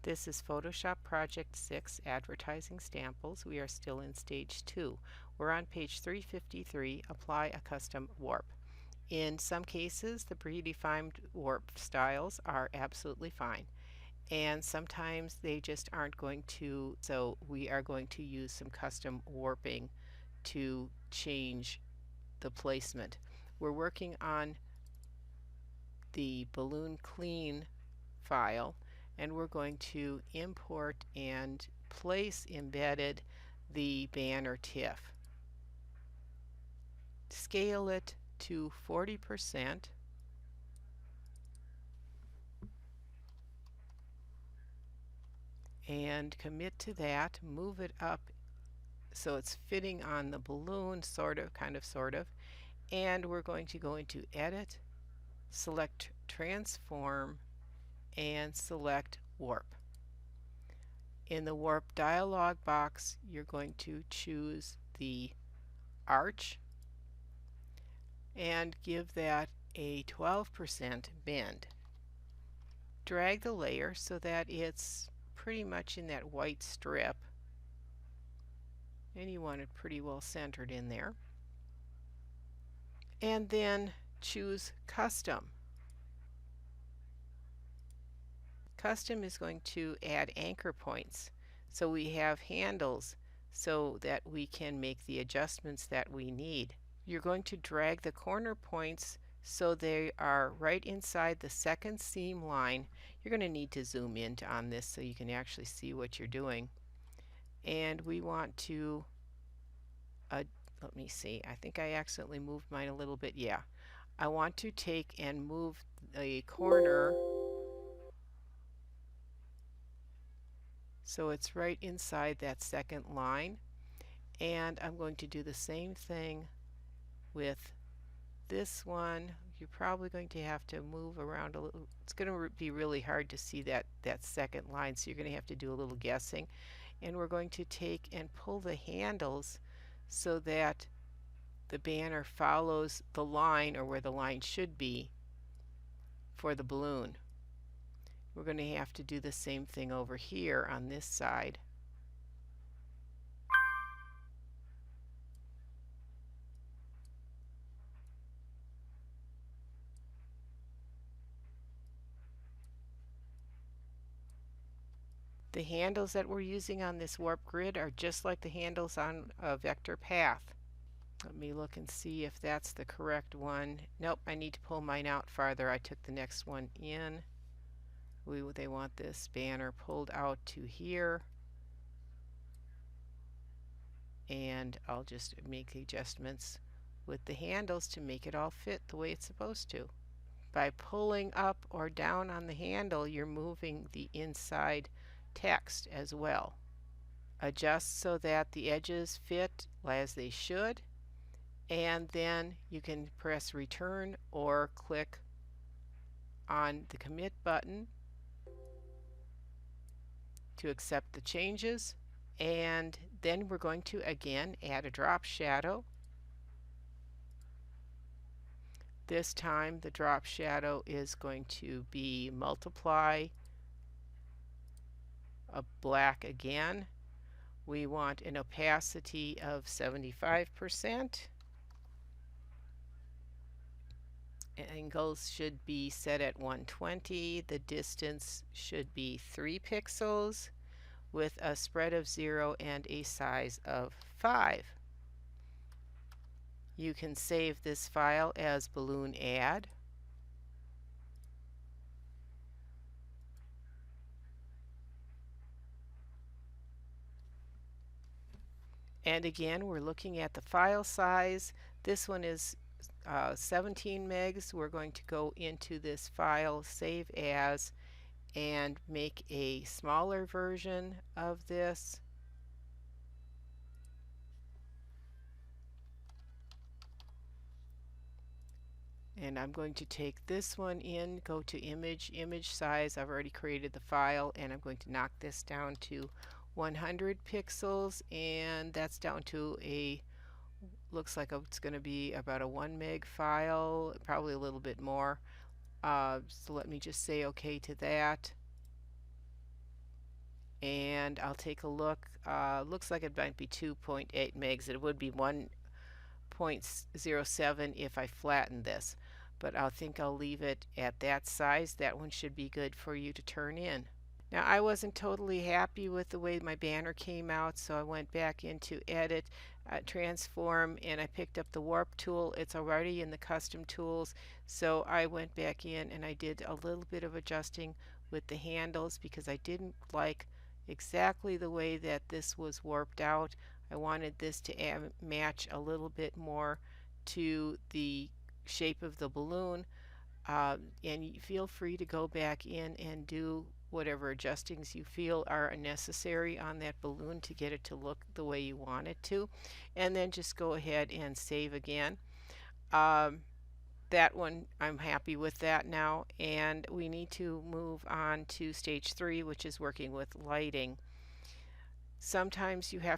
This is Photoshop Project 6 Advertising Samples. We are still in Stage 2. We're on page 353, Apply a Custom Warp. In some cases, the predefined warp styles are absolutely fine, and sometimes they just aren't going to, so we are going to use some custom warping to change the placement. We're working on the Balloon Clean file, and we're going to import and place embedded the banner TIFF. Scale it to 40% and commit to that. Move it up so it's fitting on the balloon, sort of, and we're going to go into Edit, select Transform, and select Warp. In the Warp dialog box, you're going to choose the arch and give that a 12% bend. Drag the layer so that it's pretty much in that white strip, and you want it pretty well centered in there. And then choose Custom. Custom is going to add anchor points, so we have handles so that we can make the adjustments that we need. You're going to drag the corner points so they are right inside the second seam line. You're going to need to zoom in on this so you can actually see what you're doing. And we want to, let me see, I think I accidentally moved mine a little bit. Yeah, I want to take and move the corner so it's right inside that second line. And I'm going to do the same thing with this one. You're probably going to have to move around a little. It's going to be really hard to see that second line, so you're going to have to do a little guessing. And we're going to take and pull the handles so that the banner follows the line, or where the line should be for the balloon. We're going to have to do the same thing over here on this side. The handles that we're using on this warp grid are just like the handles on a vector path. Let me look and see if that's the correct one. Nope, I need to pull mine out farther. I took the next one in. They want this banner pulled out to here, and I'll just make adjustments with the handles to make it all fit the way it's supposed to. By pulling up or down on the handle, you're moving the inside text as well. Adjust so that the edges fit as they should, and then you can press return or click on the commit button to accept the changes. And then we're going to again add a drop shadow. This time the drop shadow is going to be multiply a black again. We want an opacity of 75%. Angles should be set at 120. The distance should be 3 pixels with a spread of 0 and a size of 5. You can save this file as balloon add. And again, we're looking at the file size. This one is 17 megs. We're going to go into this file, save as, and make a smaller version of this. And I'm going to take this one in, go to image size. I've already created the file, and I'm going to knock this down to 100 pixels, and that's down to a, looks like it's going to be about a 1 meg file, probably a little bit more. So let me just say OK to that. and I'll take a look. Looks like it might be 2.8 megs. It would be 1.07 if I flatten this, but I think I'll leave it at that size. That one should be good for you to turn in. Now, I wasn't totally happy with the way my banner came out, so I went back into Edit, Transform, and I picked up the Warp tool. It's already in the Custom Tools, so I went back in and I did a little bit of adjusting with the handles because I didn't like exactly the way that this was warped out. I wanted this to match a little bit more to the shape of the balloon. And feel free to go back in and do whatever adjustings you feel are necessary on that balloon to get it to look the way you want it to, and then just go ahead and save again. That one, I'm happy with that now, and we need to move on to stage 3, which is working with lighting. Sometimes you have